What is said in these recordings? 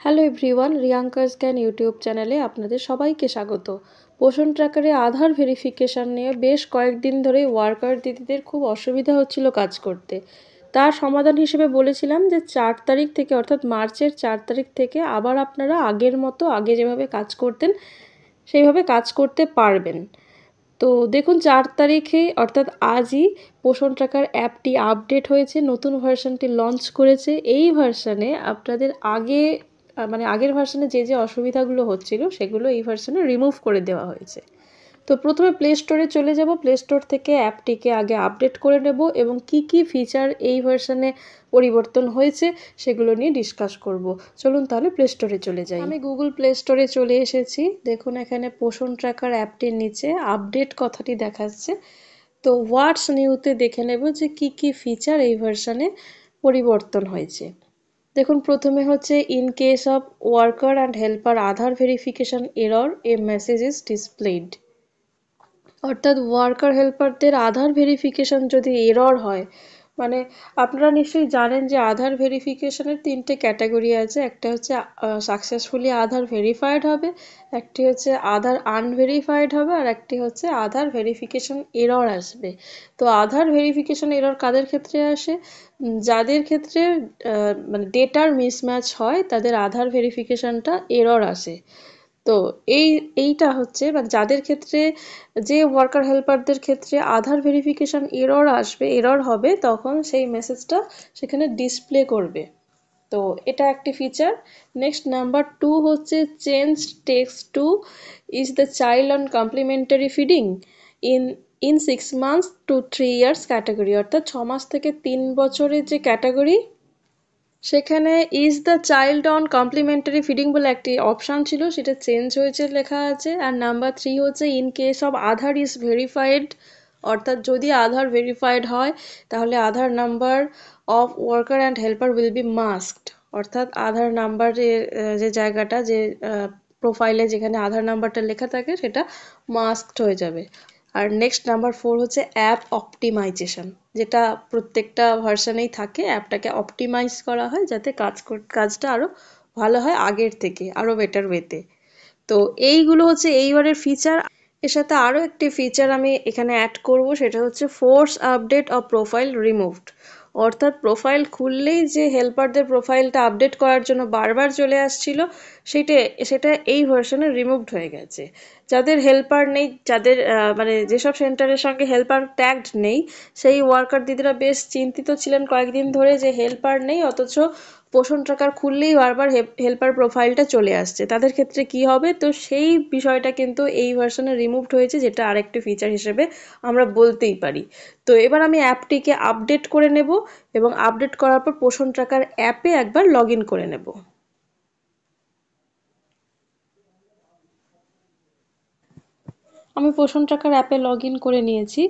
Hello everyone, রিয়াঙ্কাস জ্ঞান YouTube চ্যানেলে আপনাদের সবাইকে স্বাগত। পোষণ ট্র্যাকারে আধার ভেরিফিকেশান নিয়ে বেশ কয়েকদিন ধরেই ওয়ার্কার দিদিদের খুব অসুবিধা হচ্ছিল কাজ করতে। তার সমাধান হিসেবে বলেছিলাম যে 4 তারিখ থেকে অর্থাৎ মার্চের 4 তারিখ থেকে আবার আপনারা আগের মতো আগে যেভাবে কাজ করতেন সেইভাবে কাজ করতে পারবেন। তো দেখুন 4 তারিখে অর্থাৎ আজই পোষণ ট্র্যাকার অ্যাপটি আপডেট হয়েছে, নতুন ভার্সনটি লঞ্চ করেছে। এই ভার্সনে আপনাদের আগের ভার্সনে যে অসুবিধাগুলো হচ্ছিল সেগুলো এই ভার্সনে রিমুভ করে দেওয়া হয়েছে। তো প্রথমে প্লে স্টোরে চলে যাব, প্লে স্টোর থেকে অ্যাপটিকে আগে আপডেট করে নেব এবং কি ফিচার এই ভার্সনে পরিবর্তন হয়েছে সেগুলো নিয়ে ডিসকাস করব। চলুন তাহলে প্লে স্টোরে চলে যাই। আমি গুগল প্লে স্টোরে চলে এসেছি। দেখুন এখানে পোষণ ট্র্যাকার অ্যাপটির নিচে আপডেট কথাটি দেখাচ্ছে। তো হোয়াটস নিউতে দেখে নেব যে কি ফিচার এই ভার্সনে পরিবর্তন হয়েছে। দেখুন প্রথমে হচ্ছে in case of worker and helper Aadhaar verification error A message is displayed. অর্থাৎ ওয়ার্কার হেল্পারদের আধার ভেরিফিকেশন যদি এরর হয়, মানে আপনারা নিশ্চয়ই জানেন যে আধার ভেরিফিকেশনের 3টে ক্যাটাগরি আছে। একটা হচ্ছে সাকসেসফুলি আধার ভেরিফাইড হবে, একটি হচ্ছে আধার আনভেরিফাইড হবে, আর একটি হচ্ছে আধার ভেরিফিকেশন এরর আসবে। তো আধার ভেরিফিকেশন এরর কাদের ক্ষেত্রে আসে? যাদের ক্ষেত্রে মানে ডেটার মিসম্যাচ হয় তাদের আধার ভেরিফিকেশনটা এরর আসে। তো এইটা হচ্ছে মানে যাদের ক্ষেত্রে, যে ওয়ার্কার হেল্পারদের ক্ষেত্রে আধার ভেরিফিকেশন এরর হবে তখন সেই মেসেজটা সেখানে ডিসপ্লে করবে। তো এটা একটি ফিচার। নেক্সট নাম্বার 2 হচ্ছে change text to is the child on complimentary feeding in 6 months to 3 years category, অর্থাৎ 6 মাস থেকে 3 বছরের যে ক্যাটাগরি সেখানে is the child on complimentary feeding বলে একটি অপশান ছিল, সেটা চেঞ্জ হয়েছে লেখা আছে। আর নাম্বার 3 হচ্ছে in case of Aadhaar is verified, অর্থাৎ যদি আধার ভেরিফাইড হয় তাহলে Aadhaar number of worker and helper will be masked, অর্থাৎ আধার নাম্বারের যে জায়গাটা, যে প্রোফাইলে যেখানে আধার নাম্বারটা লেখা থাকে সেটা মাস্কড হয়ে যাবে। আর নেক্সট নাম্বার 4 হচ্ছে অ্যাপ অপটিমাইজেশন, যেটা প্রত্যেকটা ভার্সনেই থাকে। অ্যাপটাকে অপটিমাইজ করা হয় যাতে কাজটা আরও ভালো হয় আগের থেকে, আরও বেটার ওয়েতে। তো এইগুলো হচ্ছে এইবারের ফিচার। এর সাথে আরও একটি ফিচার আমি এখানে অ্যাড করব, সেটা হচ্ছে force update of profile removed. অর্থাৎ প্রোফাইল খুললেই যে হেল্পারদের প্রোফাইলটা আপডেট করার জন্য বারবার চলে আসছিল সেটা এই ভার্সনে রিমুভড হয়ে গেছে। যাদের হেল্পার নেই, যাদের মানে যেসব সেন্টারের সঙ্গে হেল্পার ট্যাগড নেই, সেই ওয়ার্কার দিদিরা বেশ চিন্তিত ছিলেন কয়েকদিন ধরে যে হেল্পার নেই অথচ পোষণ ট্র্যাকার খুললেই বারবার হেল্পার প্রোফাইলটা চলে আসছে, তাদের ক্ষেত্রে কি হবে? তো সেই বিষয়টা কিন্তু এই ভার্সনে রিমুভড হয়েছে, যেটা আরেকটি ফিচার হিসেবে আমরা বলতেই পারি। তো এবার আমি অ্যাপটিকে আপডেট করে নেব এবং আপডেট করার পর পোষণ ট্র্যাকার অ্যাপে একবার লগ ইন করে নেব। আমি পোষণ ট্র্যাকার অ্যাপে লগ ইন করে নিয়েছি।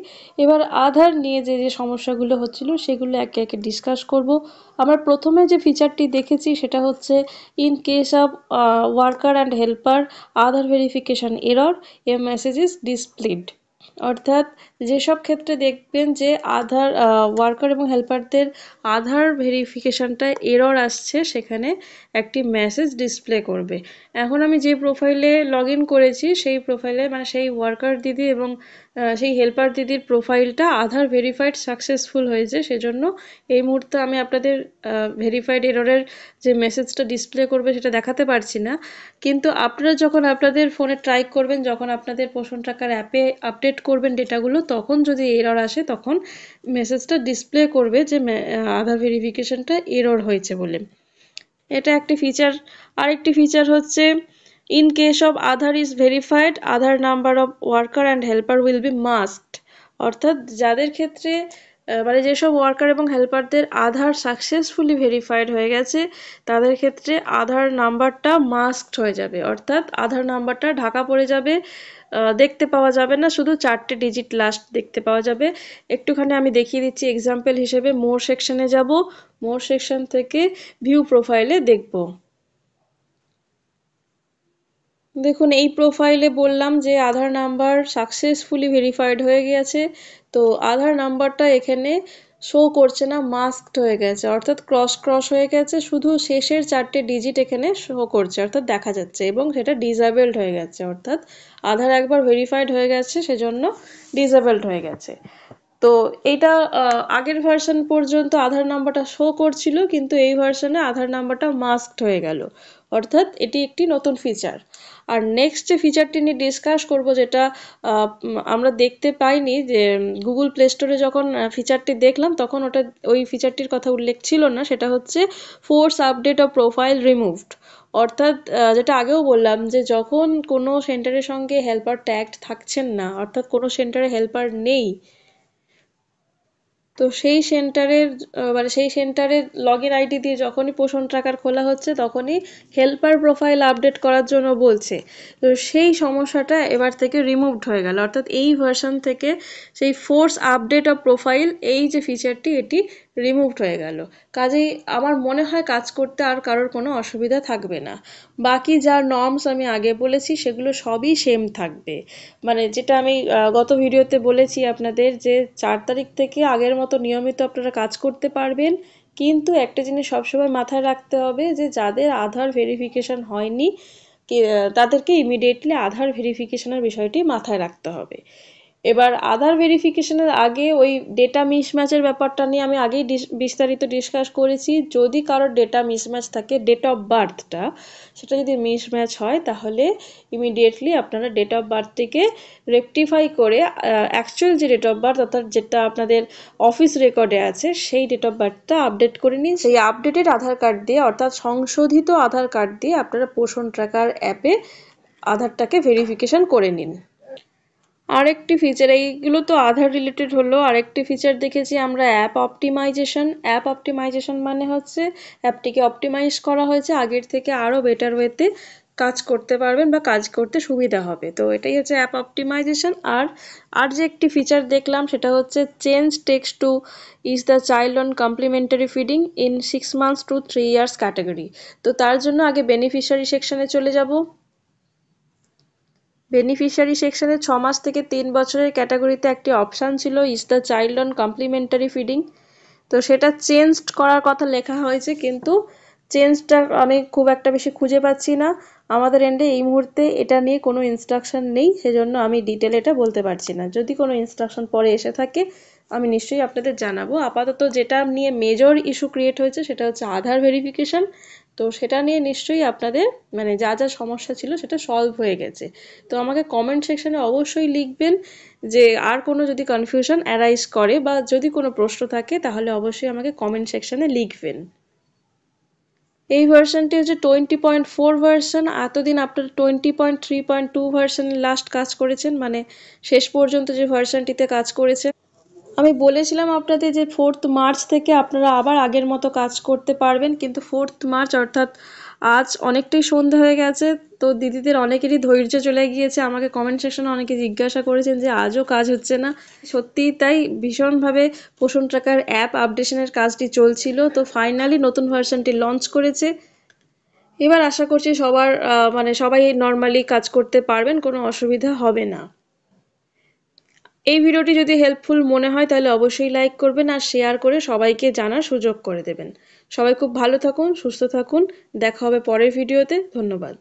এবার আধার নিয়ে যে সমস্যাগুলো হচ্ছিল সেগুলো একে একে ডিসকাস করব। আমরা প্রথমে যে ফিচারটি দেখেছি সেটা হচ্ছে in case of worker and helper Aadhaar verification error A message is displayed. অর্থাৎ যেসব ক্ষেত্রে দেখবেন যে আধার ওয়ার্কার এবং হেল্পারদের আধার ভেরিফিকেশনটা এরর আসছে সেখানে একটি মেসেজ ডিসপ্লে করবে। এখন আমি যে প্রোফাইলে লগ ইন করেছি সেই প্রোফাইলে মানে সেই ওয়ার্কার দিদি এবং সেই হেল্পার দিদির প্রোফাইলটা আধার ভেরিফাইড সাকসেসফুল হয়েছে, সেজন্য এই মুহূর্তে আমি আপনাদের ভেরিফাইড এররের যে মেসেজটা ডিসপ্লে করবে সেটা দেখাতে পারছি না। কিন্তু আপনারা যখন আপনাদের ফোনে ট্রাই করবেন, যখন আপনাদের পোষণ ট্র্যাকার অ্যাপে আপডেট করবেন ডেটাগুলো, তখন যদি এরর আসে তখন মেসেজটা ডিসপ্লে করবে যে আধার ভেরিফিকেশনটা এরর হয়েছে বলে। এটা একটি ফিচার। আরেকটি ফিচার হচ্ছে in case of Aadhaar is verified Aadhaar number of worker and helper will be masked. অর্থাৎ যাদের ক্ষেত্রে মানে যেসব ওয়ার্কার এবং হেল্পারদের আধার সাকসেসফুলি ভেরিফাইড হয়ে গেছে তাদের ক্ষেত্রে আধার নাম্বারটা মাস্কড হয়ে যাবে, অর্থাৎ আধার নাম্বারটা ঢাকা পড়ে যাবে, দেখতে পাওয়া যাবে না, শুধু 4টে ডিজিট লাস্ট দেখতে পাওয়া যাবে। একটুখানি আমি দেখিয়ে দিচ্ছি এক্সাম্পল হিসেবে। মোর সেকশনে যাব, মোর সেকশন থেকে ভিউ প্রোফাইলে দেখব। দেখুন এই প্রোফাইলে বললাম যে আধার নাম্বার সাকসেসফুলি ভেরিফাইড হয়ে গেছে। তো আধার নাম্বারটা এখানে শো করছে না, মাস্কড হয়ে গেছে, অর্থাৎ ক্রস হয়ে গেছে, শুধু শেষের 4টে ডিজিট এখানে শো করছে, অর্থাৎ দেখা যাচ্ছে, এবং সেটা ডিসেবলড হয়ে গেছে, অর্থাৎ আধার একবার ভেরিফাইড হয়ে গেছে সেজন্য ডিসেবলড হয়ে গেছে। তো এইটা আগের ভার্সন পর্যন্ত আধার নাম্বারটা শো করছিল, কিন্তু এই ভার্সনে আধার নাম্বারটা মাস্কড হয়ে গেল, অর্থাৎ এটি একটি নতুন ফিচার। আর নেক্সট যে ফিচারটি নিয়ে ডিসকাস করব, যেটা আমরা দেখতে পাইনি, যে গুগল প্লে স্টোরে যখন ফিচারটি দেখলাম তখন ওই ফিচারটির কথা উল্লেখ ছিল না, সেটা হচ্ছে force update of profile removed. অর্থাৎ যেটা আগেও বললাম, যে যখন কোনো সেন্টারের সঙ্গে হেল্পার ট্যাগড থাকছেন না, অর্থাৎ কোনো সেন্টারে হেল্পার নেই, তো সেই সেন্টারের লগ ইন আইডি দিয়ে যখনই পোষণ ট্র্যাকার খোলা হচ্ছে তখনই হেল্পার প্রোফাইল আপডেট করার জন্য বলছে। তো সেই সমস্যাটা এবার থেকে রিমুভড হয়ে গেল, অর্থাৎ এই ভার্সন থেকে সেই ফোর্স আপডেট অফ প্রোফাইল, এই যে ফিচারটি, এটি রিমুভড হয়ে গেল। কাজেই আমার মনে হয় কাজ করতে আর কারোর কোনো অসুবিধা থাকবে না। বাকি যা নর্মস আমি আগে বলেছি সেগুলো সবই সেম থাকবে। মানে যেটা আমি গত ভিডিওতে বলেছি আপনাদের, যে 4 তারিখ থেকে আগের মতো নিয়মিত আপনারা কাজ করতে পারবেন, কিন্তু একটা জিনিস সবসময় মাথায় রাখতে হবে, যে যাদের আধার ভেরিফিকেশন হয়নি তাদেরকে ইমিডিয়েটলি আধার ভেরিফিকেশনের বিষয়টি মাথায় রাখতে হবে। এবার আধার ভেরিফিকেশনের আগে ওই ডেটা মিসম্যাচের ব্যাপারটা নিয়ে আমি আগেই বিস্তারিত ডিসকাস করেছি। যদি কারোর ডেটা মিসম্যাচ থাকে, ডেট অফ বার্থটা সেটা যদি মিসম্যাচ হয়, তাহলে ইমিডিয়েটলি আপনারা ডেট অফ বার্থটিকে রেকটিফাই করে অ্যাকচুয়াল যে ডেট অফ বার্থ, অর্থাৎ যেটা আপনাদের অফিস রেকর্ডে আছে, সেই ডেট অফ বার্থটা আপডেট করে নিন। সেই আপডেটেড আধার কার্ড দিয়ে, অর্থাৎ সংশোধিত আধার কার্ড দিয়ে আপনারা পোষণ ট্র্যাকার অ্যাপে আধারটাকে ভেরিফিকেশন করে নিন। আরেকটি ফিচার, এইগুলো তো আধার রিলেটেড হলো। আরেকটি ফিচার দেখেছি আমরা অ্যাপ অপটিমাইজেশন। অ্যাপ অপটিমাইজেশন মানে হচ্ছে অ্যাপটিকে অপটিমাইজ করা হয়েছে, আগের থেকে আরও বেটার ওয়েতে কাজ করতে পারবেন বা কাজ করতে সুবিধা হবে। তো এটাই হচ্ছে অ্যাপ অপটিমাইজেশন। আর যে একটি ফিচার দেখলাম সেটা হচ্ছে change text to is the child on complimentary feeding in 6 months to 3 years category. তো তার জন্য আগে বেনিফিশিয়ারি সেকশনে চলে যাব। বেনিফিশিয়ারি সেকশনে 6 মাস থেকে 3 বছরের ক্যাটাগরিতে একটি অপশান ছিল, is the child on complimentary feeding. তো সেটা চেঞ্জড করার কথা লেখা হয়েছে, কিন্তু চেঞ্জটা আমি খুব একটা বেশি খুঁজে পাচ্ছি না। আমাদের এন্ডে এই মুহূর্তে এটা নিয়ে কোনো ইনস্ট্রাকশন নেই, সেজন্য আমি ডিটেলে এটা বলতে পারছি না। যদি কোনো ইনস্ট্রাকশন পরে এসে থাকে আমি নিশ্চয়ই আপনাদের জানাবো। আপাতত যেটা নিয়ে মেজর ইস্যু ক্রিয়েট হয়েছে সেটা হচ্ছে আধার ভেরিফিকেশন। তো সেটা নিয়ে নিশ্চয়ই আপনাদের মানে যা যা সমস্যা ছিল সেটা সলভ হয়ে গেছে। তো আমাকে কমেন্ট সেকশনে অবশ্যই লিখবেন, যে আর কোনো যদি কনফিউশন অ্যারাইজ করে বা যদি কোনো প্রশ্ন থাকে, তাহলে অবশ্যই আমাকে কমেন্ট সেকশনে লিখবেন। এই ভার্সনটি হচ্ছে 20.4 ভার্সন। এতদিন আপনারা 20.3.2 ভার্সনে লাস্ট কাজ করেছেন, মানে শেষ পর্যন্ত যে ভার্সনটিতে কাজ করেছেন। আমি বলেছিলাম আপনাদের যে 4 মার্চ থেকে আপনারা আবার আগের মতো কাজ করতে পারবেন, কিন্তু 4 মার্চ অর্থাৎ আজ অনেকটাই সন্ধ্যা হয়ে গেছে, তো দিদিদের অনেকেরই ধৈর্য চলে গিয়েছে। আমাকে কমেন্ট সেকশনে অনেকে জিজ্ঞাসা করেছেন যে আজও কাজ হচ্ছে না। সত্যিই তাই, ভীষণভাবে পোষণ ট্র্যাকার অ্যাপ আপডেশনের কাজটি চলছিল, তো ফাইনালি নতুন ভার্সনটি লঞ্চ করেছে। এবার আশা করছি সবাই নর্মালি কাজ করতে পারবেন, কোনো অসুবিধা হবে না। এই ভিডিওটি যদি হেল্পফুল মনে হয় তাহলে অবশ্যই লাইক করবেন আর শেয়ার করে সবাইকে জানার সুযোগ করে দেবেন। সবাই খুব ভালো থাকুন, সুস্থ থাকুন, দেখা হবে পরের ভিডিওতে। ধন্যবাদ।